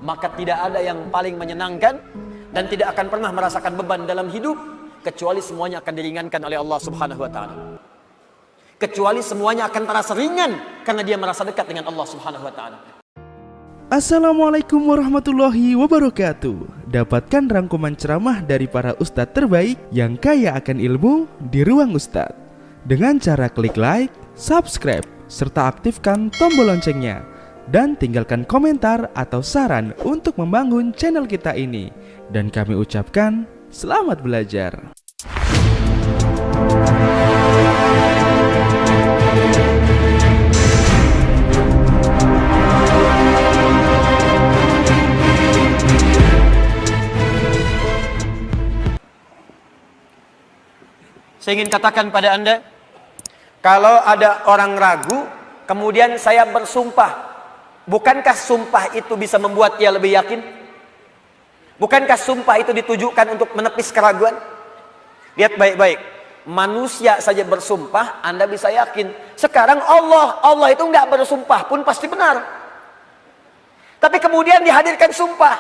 maka tidak ada yang paling menyenangkan dan tidak akan pernah merasakan beban dalam hidup kecuali semuanya akan diringankan oleh Allah Subhanahu wa taala. Kecuali semuanya akan terasa ringan karena dia merasa dekat dengan Allah Subhanahu wa taala. Assalamualaikum warahmatullahi wabarakatuh. Dapatkan rangkuman ceramah dari para ustadz terbaik yang kaya akan ilmu di Ruang Ustadz dengan cara klik like, subscribe, serta aktifkan tombol loncengnya. Dan tinggalkan komentar atau saran untuk membangun channel kita ini. Dan kami ucapkan selamat belajar. Saya ingin katakan pada Anda, kalau ada orang ragu, kemudian saya bersumpah, bukankah sumpah itu bisa membuat ia lebih yakin? Bukankah sumpah itu ditujukan untuk menepis keraguan? Lihat baik-baik, manusia saja bersumpah, Anda bisa yakin. Sekarang Allah itu nggak bersumpah pun pasti benar. Tapi kemudian dihadirkan sumpah.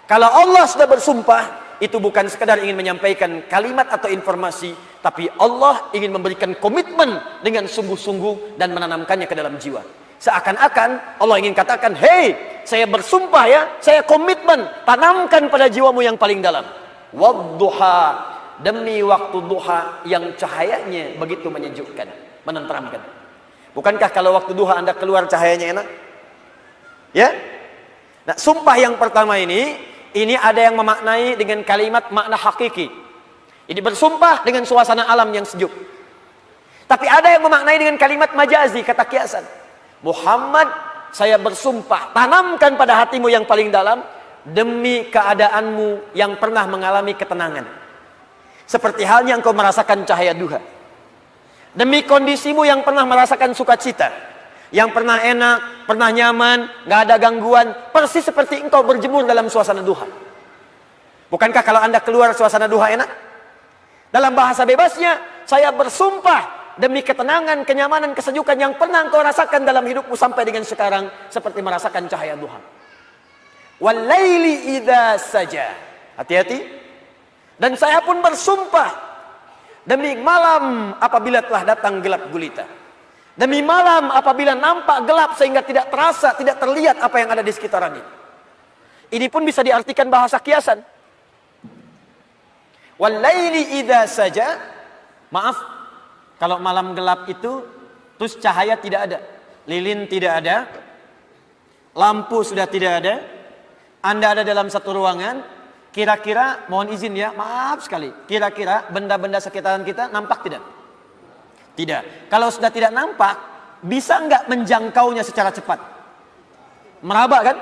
Kalau Allah sudah bersumpah, itu bukan sekadar ingin menyampaikan kalimat atau informasi, tapi Allah ingin memberikan komitmen dengan sungguh-sungguh dan menanamkannya ke dalam jiwa. Seakan-akan Allah ingin katakan, hei, saya bersumpah ya, saya komitmen, tanamkan pada jiwamu yang paling dalam. Wadduha, demi waktu duha yang cahayanya begitu menyejukkan, menenteramkan. Bukankah kalau waktu duha Anda keluar cahayanya enak? Ya? Nah, sumpah yang pertama ini ada yang memaknai dengan kalimat makna hakiki. Ini bersumpah dengan suasana alam yang sejuk. Tapi ada yang memaknai dengan kalimat majazi, kata kiasan. Muhammad, saya bersumpah, tanamkan pada hatimu yang paling dalam demi keadaanmu yang pernah mengalami ketenangan. Seperti halnya engkau merasakan cahaya duha. Demi kondisimu yang pernah merasakan sukacita, yang pernah enak, pernah nyaman, gak ada gangguan, persis seperti engkau berjemur dalam suasana duha. Bukankah kalau Anda keluar suasana duha enak? Dalam bahasa bebasnya, saya bersumpah demi ketenangan, kenyamanan, kesejukan yang pernah engkau rasakan dalam hidupmu sampai dengan sekarang, seperti merasakan cahaya duha. Walaili idza saja. Hati-hati. Dan saya pun bersumpah demi malam apabila telah datang gelap gulita. Demi malam apabila nampak gelap sehingga tidak terasa, tidak terlihat apa yang ada di sekitarannya. Ini pun bisa diartikan bahasa kiasan. Walaili idza saja. Maaf, kalau malam gelap itu terus cahaya tidak ada, lilin tidak ada, lampu sudah tidak ada, Anda ada dalam satu ruangan, kira-kira, mohon izin ya, maaf sekali, kira-kira benda-benda sekitaran kita nampak tidak? Tidak. Kalau sudah tidak nampak, bisa nggak menjangkaunya secara cepat? Meraba kan?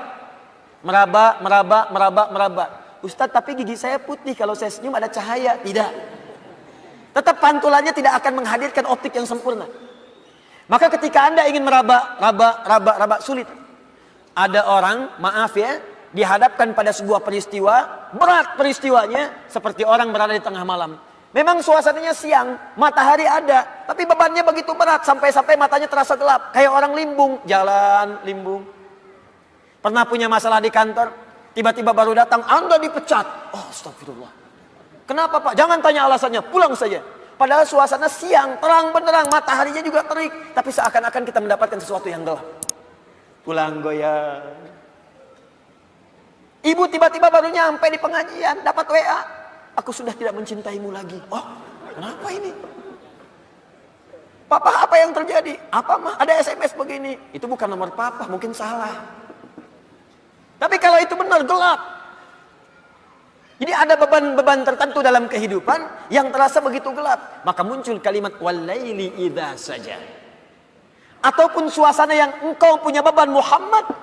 Meraba. Ustadz, tapi gigi saya putih, kalau saya senyum ada cahaya. Tidak. Tetap pantulannya tidak akan menghadirkan optik yang sempurna. Maka ketika Anda ingin meraba, sulit. Ada orang, maaf ya, dihadapkan pada sebuah peristiwa, berat peristiwanya, seperti orang berada di tengah malam. Memang suasananya siang, matahari ada, tapi bebannya begitu berat sampai matanya terasa gelap, kayak orang limbung, jalan limbung. Pernah punya masalah di kantor, tiba-tiba baru datang, Anda dipecat. Oh, astagfirullah. Kenapa Pak? Jangan tanya alasannya, pulang saja. Padahal suasana siang, terang benderang, mataharinya juga terik, tapi seakan-akan kita mendapatkan sesuatu yang gelap. Pulang goyang. Ibu tiba-tiba baru nyampe di pengajian, dapat WA. Aku sudah tidak mencintaimu lagi. Oh, kenapa ini? Papa, apa yang terjadi? Apa mah? Ada SMS begini. Itu bukan nomor papa, mungkin salah. Tapi kalau itu benar, gelap. Jadi ada beban-beban tertentu dalam kehidupan yang terasa begitu gelap. Maka muncul kalimat walaili idza saja. Ataupun suasana yang engkau punya beban Muhammad,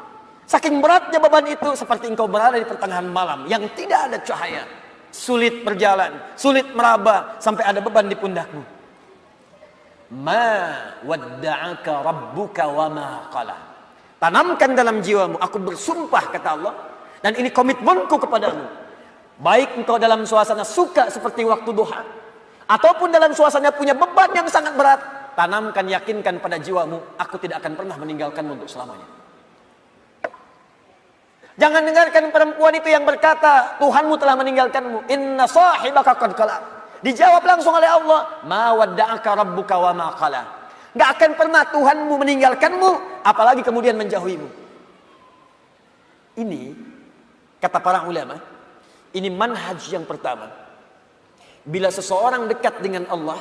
saking beratnya beban itu seperti engkau berada di pertengahan malam yang tidak ada cahaya. Sulit berjalan, sulit meraba sampai ada beban di pundakmu. Ma wadda'aka rabbuka wa ma qala. Tanamkan dalam jiwamu, aku bersumpah kata Allah, dan ini komitmenku kepadamu. Baik engkau dalam suasana suka seperti waktu duha, ataupun dalam suasana punya beban yang sangat berat, tanamkan, yakinkan pada jiwamu, aku tidak akan pernah meninggalkanmu untuk selamanya. Jangan dengarkan perempuan itu yang berkata, Tuhanmu telah meninggalkanmu. Inna sahibaka qad qala. Dijawab langsung oleh Allah, ma wadda'aka rabbuka wa ma qala. Enggak akan pernah Tuhanmu meninggalkanmu, apalagi kemudian menjauhimu. Ini kata para ulama, ini manhaj yang pertama. Bila seseorang dekat dengan Allah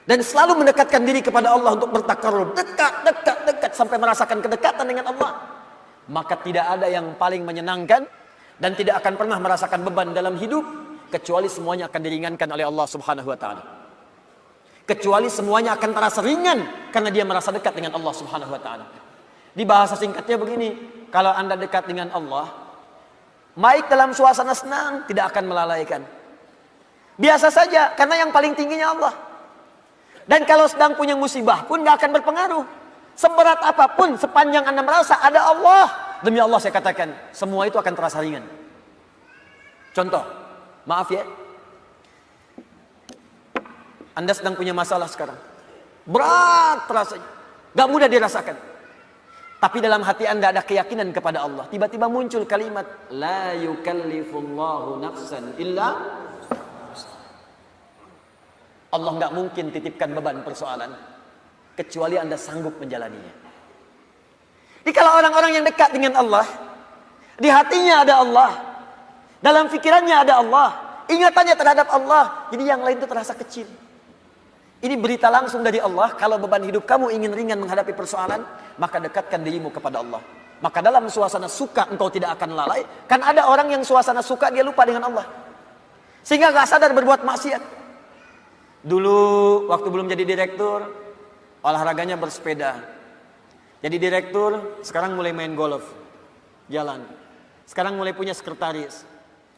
dan selalu mendekatkan diri kepada Allah untuk bertakarrub, dekat sampai merasakan kedekatan dengan Allah, maka tidak ada yang paling menyenangkan dan tidak akan pernah merasakan beban dalam hidup kecuali semuanya akan diringankan oleh Allah Subhanahu wa taala. Kecuali semuanya akan terasa ringan karena dia merasa dekat dengan Allah Subhanahu wa taala. Di bahasa singkatnya begini, kalau Anda dekat dengan Allah, baik dalam suasana senang tidak akan melalaikan. Biasa saja karena yang paling tingginya Allah. Dan kalau sedang punya musibah pun gak akan berpengaruh. Seberat apapun sepanjang Anda merasa ada Allah, demi Allah saya katakan, semua itu akan terasa ringan. Contoh, maaf ya, Anda sedang punya masalah sekarang, berat rasanya, gak mudah dirasakan. Tapi dalam hati Anda ada keyakinan kepada Allah. Tiba-tiba muncul kalimat, la yukallifullahu nafsan illa. Allah gak mungkin titipkan beban persoalan kecuali Anda sanggup menjalaninya. Jadi kalau orang-orang yang dekat dengan Allah, di hatinya ada Allah, dalam pikirannya ada Allah, ingatannya terhadap Allah, jadi yang lain itu terasa kecil. Ini berita langsung dari Allah, kalau beban hidup kamu ingin ringan menghadapi persoalan, maka dekatkan dirimu kepada Allah. Maka dalam suasana suka engkau tidak akan lalai. Kan ada orang yang suasana suka dia lupa dengan Allah, sehingga gak sadar berbuat maksiat. Dulu waktu belum jadi direktur, olahraganya bersepeda. Jadi direktur, sekarang mulai main golf, jalan. Sekarang mulai punya sekretaris.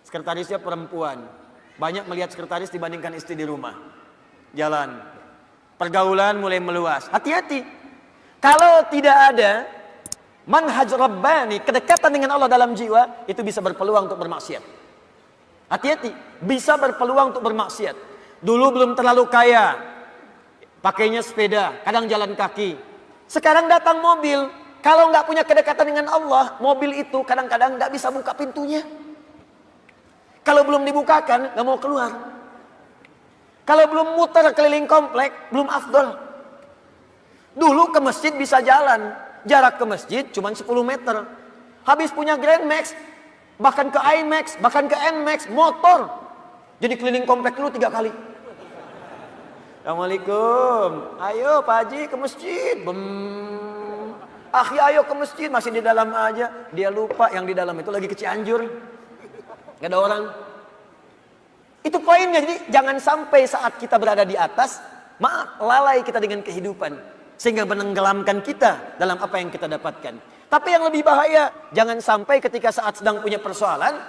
Sekretarisnya perempuan. Banyak melihat sekretaris dibandingkan istri di rumah. Jalan. Pergaulan mulai meluas. Hati-hati. Kalau tidak ada manhaj Rabbani, kedekatan dengan Allah dalam jiwa, itu bisa berpeluang untuk bermaksiat. Hati-hati. Bisa berpeluang untuk bermaksiat. Dulu belum terlalu kaya, pakainya sepeda, kadang jalan kaki. Sekarang datang mobil, kalau nggak punya kedekatan dengan Allah, mobil itu kadang-kadang nggak bisa buka pintunya. Kalau belum dibukakan, nggak mau keluar. Kalau belum muter keliling komplek, belum afdol. Dulu ke masjid bisa jalan, jarak ke masjid cuma 10 meter. Habis punya Grand Max, bahkan ke IMAX, bahkan ke NMAX, motor. Jadi keliling komplek dulu 3 kali. Assalamualaikum, ayo Pak Haji ke masjid. Akhi ayo ke masjid, masih di dalam aja. Dia lupa yang di dalam itu lagi ke Cianjur, gak ada orang. Itu poinnya. Jadi jangan sampai saat kita berada di atas, lalai kita dengan kehidupan, sehingga menenggelamkan kita dalam apa yang kita dapatkan. Tapi yang lebih bahaya, jangan sampai ketika saat sedang punya persoalan,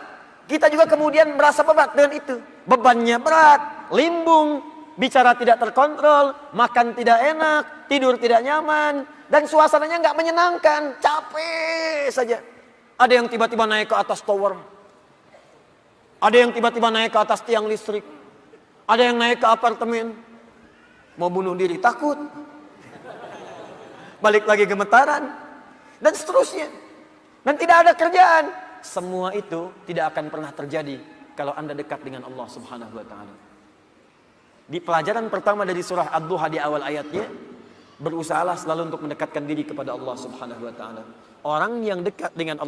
kita juga kemudian merasa berat dengan itu. Bebannya berat, limbung, bicara tidak terkontrol, makan tidak enak, tidur tidak nyaman, dan suasananya nggak menyenangkan, capek saja. Ada yang tiba-tiba naik ke atas tower, ada yang tiba-tiba naik ke atas tiang listrik, ada yang naik ke apartemen, mau bunuh diri takut, balik lagi gemetaran, dan seterusnya. Dan tidak ada kerjaan. Semua itu tidak akan pernah terjadi kalau Anda dekat dengan Allah Subhanahu wa taala. Di pelajaran pertama dari surah Ad-Duha di awal ayatnya, berusahalah selalu untuk mendekatkan diri kepada Allah Subhanahu wa taala. Orang yang dekat dengan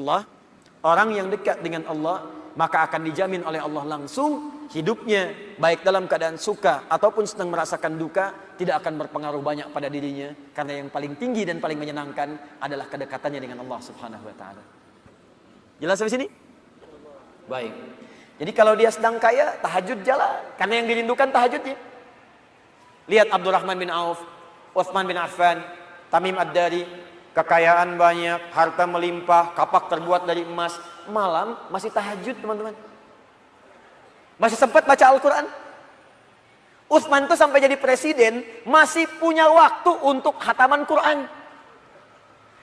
Allah, maka akan dijamin oleh Allah langsung hidupnya, baik dalam keadaan suka ataupun sedang merasakan duka, tidak akan berpengaruh banyak pada dirinya, karena yang paling tinggi dan paling menyenangkan adalah kedekatannya dengan Allah Subhanahu wa taala. Jelas sampai sini? Baik. Jadi kalau dia sedang kaya, tahajud jalan, karena yang dirindukan tahajudnya. Lihat Abdurrahman bin Auf, Utsman bin Affan, Tamim Ad-Dari, kekayaan banyak, harta melimpah, kapak terbuat dari emas, malam masih tahajud, teman-teman. Masih sempat baca Al-Quran. Utsman itu sampai jadi presiden masih punya waktu untuk khataman Quran.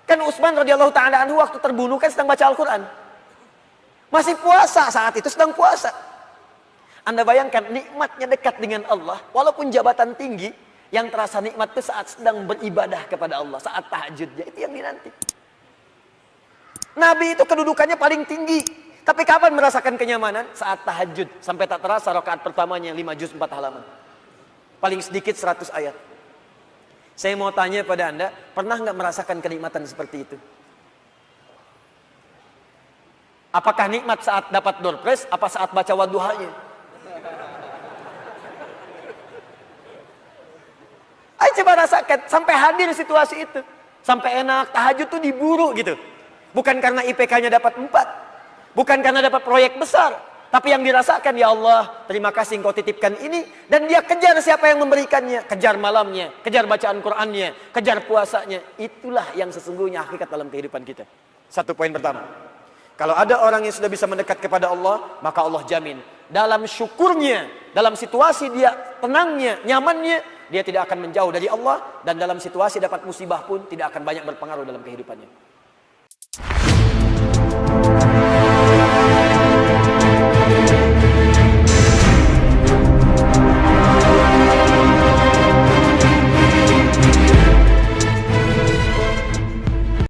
Kan Utsman radhiyallahu taala anhu waktu terbunuh kan sedang baca Al-Quran. Masih puasa, saat itu sedang puasa. Anda bayangkan nikmatnya dekat dengan Allah, walaupun jabatan tinggi, yang terasa nikmat itu saat sedang beribadah kepada Allah, saat tahajudnya, itu yang dinanti. Nabi itu kedudukannya paling tinggi. Tapi kapan merasakan kenyamanan? Saat tahajud. Sampai tak terasa rakaat pertamanya 5 juz 4 halaman. Paling sedikit 100 ayat. Saya mau tanya pada Anda, pernah nggak merasakan kenikmatan seperti itu? Apakah nikmat saat dapat door prize, apa saat baca wadduhanya? Ayo coba rasakan, sampai hadir situasi itu. Sampai enak, tahajud tuh diburu gitu. Bukan karena IPK-nya dapat 4. Bukan karena dapat proyek besar. Tapi yang dirasakan, ya Allah, terima kasih engkau titipkan ini. Dan dia kejar siapa yang memberikannya. Kejar malamnya, kejar bacaan Qur'annya, kejar puasanya. Itulah yang sesungguhnya hakikat dalam kehidupan kita. Satu poin pertama. Kalau ada orang yang sudah bisa mendekat kepada Allah, maka Allah jamin. Dalam syukurnya, dalam situasi dia tenangnya, nyamannya, dia tidak akan menjauh dari Allah. Dan dalam situasi dapat musibah pun tidak akan banyak berpengaruh dalam kehidupannya.